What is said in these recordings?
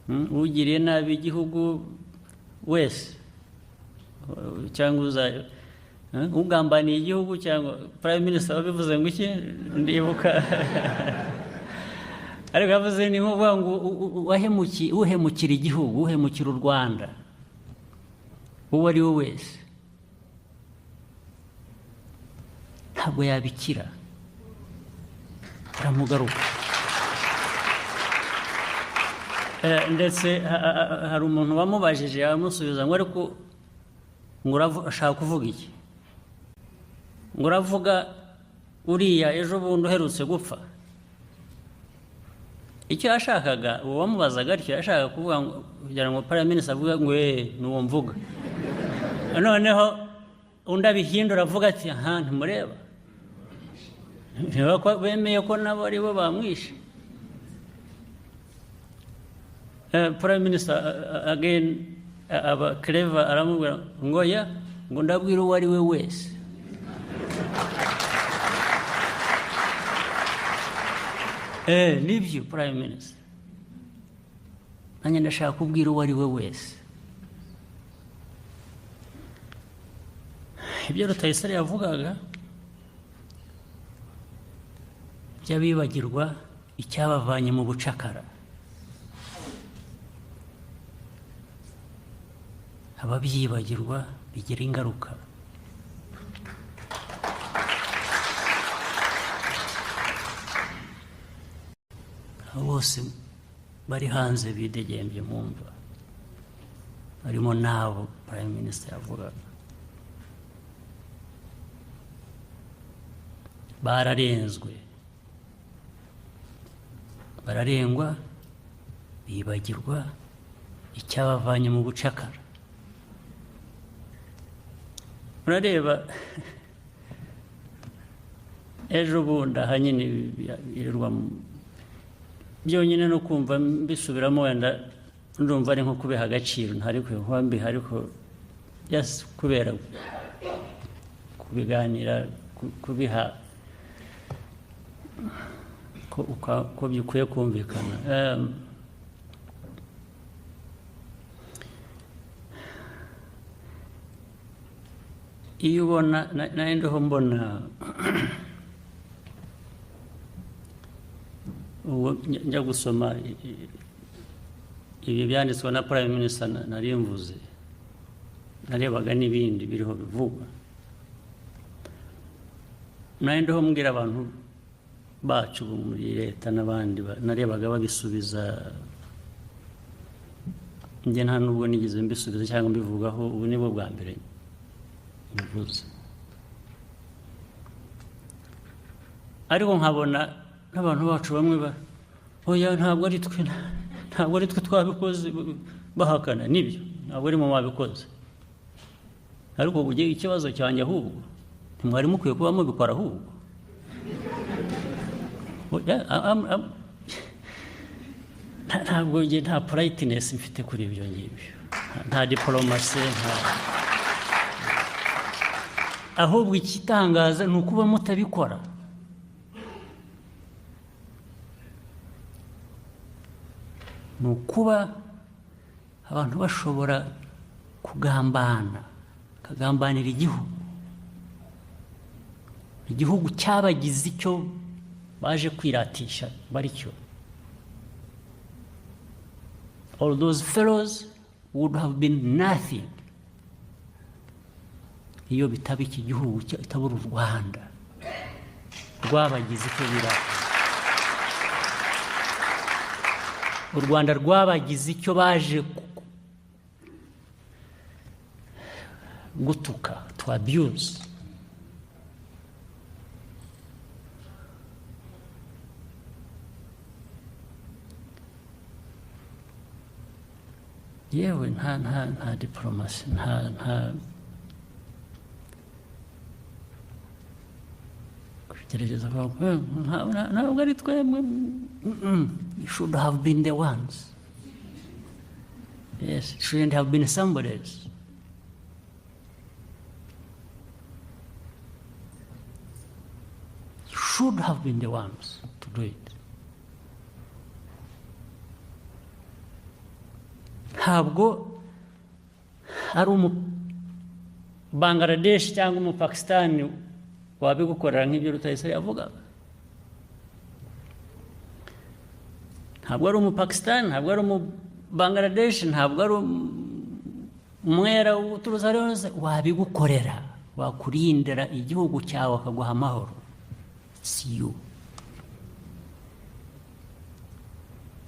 ugiriye nabi igihugu wese cyangwa ugambaniye igihugu cyangwa prime minister wabivuze ngo iki ndibuka ariko yavuze ni nkuvuga ngo uhemukira igihugu uhemukira u Rwanda uwo ari we wese ntabwo yabikira aramugaruka. Ndetse hari umuntu wamubajije yamusubiza ngo ariko ngo ashaka kuvuga iki, ngo uravuga uriya ejo bundi uherutse gupfa. Icyo yashakaga uwo wamubazaga atyo yashaka kuvuga ngo kugira ngo prime minister avuga ngo nuwo mvuga, noneho undi abihindura avuga ati aha ntimureba bemeye ko nabo ari bo bamwishe. Prime minister again aba clever aramubwira ngo ya ngo ndabwira uwo ari we wese. Nibyo prime minister nanjye ndashaka kubwira uwo ari we wese. Ibyo Rutayisire yavugaga by'abibagirwa icyabavanye mu bucakara, ababyibagirwa bigira ingaruka. Bose bari hanze bidegembye mu Umva, harimo n'abo prime minister yavugaga. Bararenzwe, bararengwa, bibagirwa icyabavanye mu bucakara. Murareba ejo bundi aha nyine birirwa byonyine no kumva mbisubiramo wenda ndumva ari nko kubiha agaciro ntari kuba mbiha, ariko kubera kubiganira kubiha ko bikwiye kumvikana. Iyo ubona nayendeho mbona njya gusoma ibi byanditswe na prime minister nari mvuze, narebaga n'ibindi biriho bivugwa, nayendeho mbwira abantu bacu muri leta n'abandi narebaga babisubiza, njye nta nubwo nigeze mbisubiza cyangwa mbivugaho, ubu nibwo bwa mbere mbivuze. Ariko nkabona n'abantu bacu bamwe oya ntabwo ari twe twabikoze bahakana. Nibyo ntabwo ari mu babikoze, ariko ugiye ikibazo cyanjye ahubwo ntimwari mukwiye kuba mubikora ahubwo. Ntabwo nta politeness mfite kuri ibyo ngibyo, nta diplomasi, ahubwo ikitangaza ni ukuba mutabikora. Ni ukuba abantu bashobora kagambanira igihugu cyabagize icyo baje kwiratisha bari cyo. All those fellows would have been nothing iyo bitaba iki gihugu itabura u Rwanda rwabagize icyo biratisha. U Rwanda rwabagize icyo baje gutuka, to abuse. Yewe nta diplomasi, kugerageza ntabwo ari twemwe. You should have been the ones. Yes, it shouldn't have been somebody else. You should have been the ones to do it. ntabwo ari Bangladesh cyangwa Pakistani wabigukorera nk'ibyo Rutayisire yavugaga. Ntabwo ari Pakistani, ntabwo ari Bangladesh, ntabwo ari umwera uturuza hose wabigukorera, wakurindira igihugu cyawe akaguha amahoro. siyo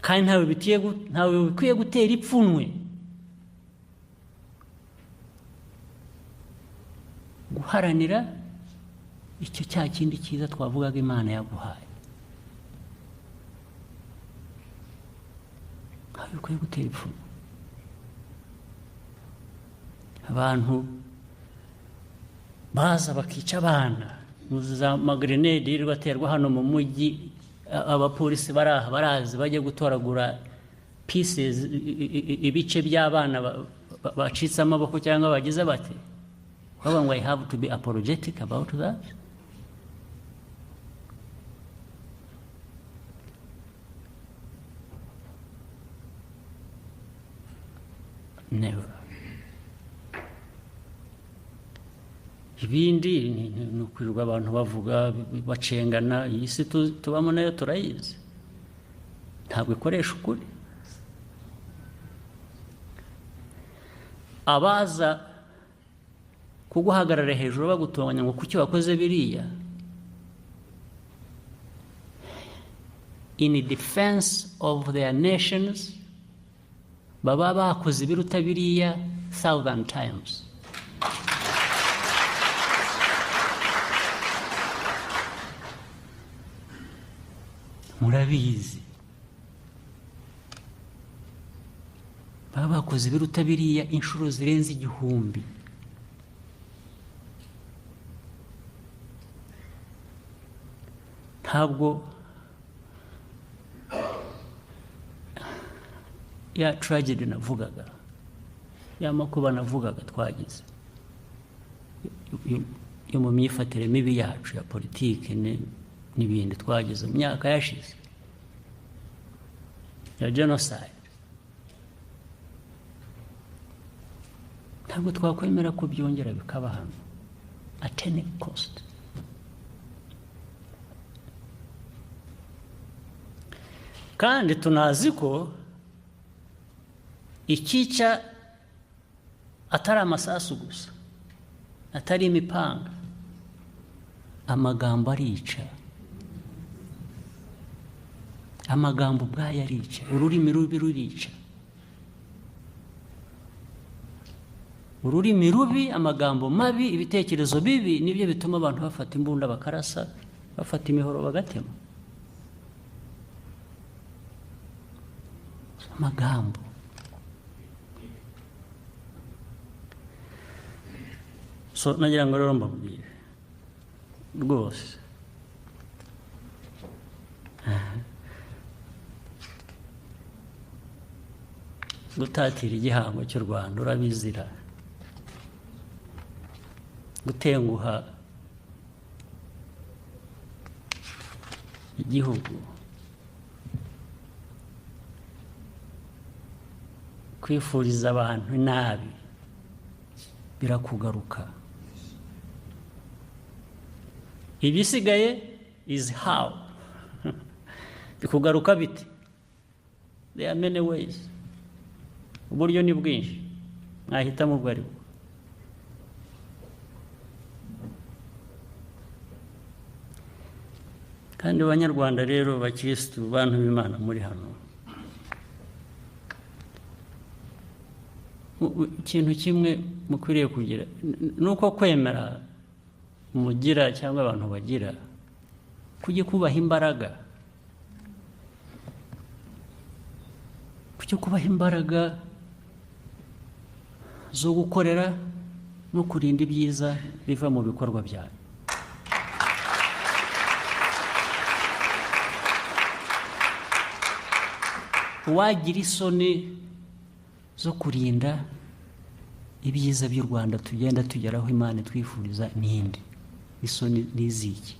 kandi ntawe bikwiye gutera ipfunwe guharanira icyo cya kindi cyiza twavugaga Imana yaguhaye. ntawe bikwiye gutera ipfunwe. Abantu baza bakica abana, za magrenade yirirwa aterwa hano mu mujyi, abapolisi barazi bajya gutoragura pieces, ibice by'abana bacitse amaboko cyangwa bagize bate. Bavuga ngo I have to be apologetic about that. Never. Ibindi ni ukwirirwa abantu bavuga bacengana. Iyi si tubamo nayo turayizi, ntabwo ikoresha ukuri. Abaza kuguhagarara hejuru bagutonganya ngo kuki wakoze biriya, in defense of their nations, baba bakoze ibiruta biriya 1,000 times. Murabizi baba bakoze ibiruta biriya inshuro zirenze 1,000. Ntabwo ya tragedy navugaga, ya makuba navugaga twagize yo mu myifatire mibi yacu ya politike n'ibindi twagize mu myaka yashize ya genocide, ntabwo twakwemera ko byongera bikaba hano at any cost. Kandi tunazi ko ikica atari amasasu gusa, atari imipanga, amagambo arica. Amagambo ubwayo arica, ururimi rubi rurica. Ururimi rubi, amagambo mabi, ibitekerezo bibi nibyo bituma abantu bafata imbunda bakarasa, bafata imihoro bagatema. Amagambo. So nagira ngo rero mbabwire rwose gutatira igihango cy'u Rwanda urabizira, gutenguha igihugu, kwifuriza abantu nabi birakugaruka. Ibisigaye is how. Bikugaruka bite? There are many ways. Uburyo ni bwinshi, mwahitamo ubwo ari bwo. Kandi abanyarwanda rero bakirisitu, bantu b'Imana muri hano, ikintu kimwe mukwiriye kugira nuko kwemera mugira cyangwa abantu bagira kujye kubaha imbaraga, kujye kubaha imbaraga zo gukorera no kurinda ibyiza biva mu bikorwa byawe. Wagira isoni zo kurinda ibyiza by'u Rwanda tugenda tugeraho Imana twifuriza n'indi, isoni n'iziki.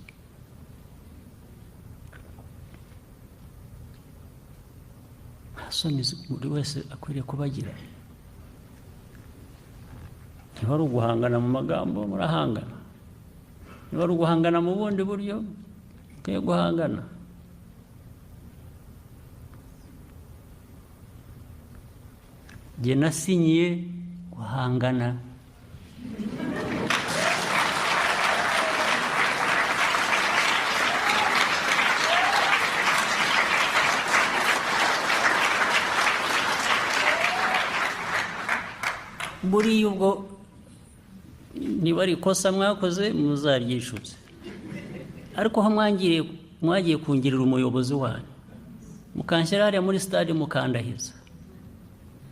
soni buri wese akwiriye kubagira. Niba ari uguhangana mu magambo murahangana, niba ari uguhangana mu bundi buryo mukwiye guhangana. Jye nasinyiye guhangana. Buriya ubwo niba ari ikosa mwakoze muzaryishyuze, ariko aho mwagiye kungirira umuyobozi wanyu mukanshyira hariya muri stade mukandahiza,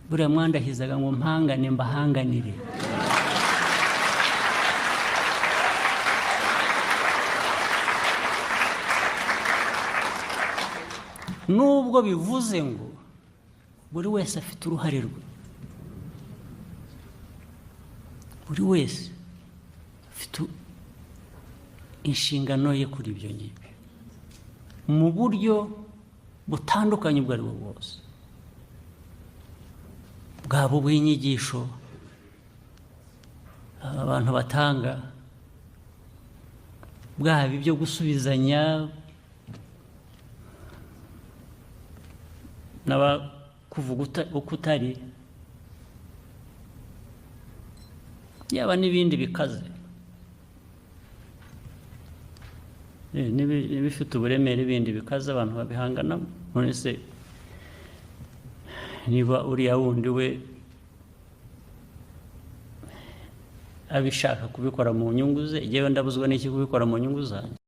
buriya mwandahizaga ngo mpangane mbahanganire. Nubwo bivuze ngo buri wese afite uruhare rwe, buri wese afite inshingano ye kuri ibyo ngibyo mu buryo butandukanye ubwo ari bwo bwose, bwaba ubw'inyigisho abantu batanga, bwaba ibyo gusubizanya n'abakuvuga uko utari, yaba n'ibindi bikaze n'ibifite uburemere bindi bikaze abantu babihanganamo. None se niba uriya wundi we abishaka kubikora mu nyungu ze, yewe ndabuzwa n'iki kubikora mu nyungu zanjye?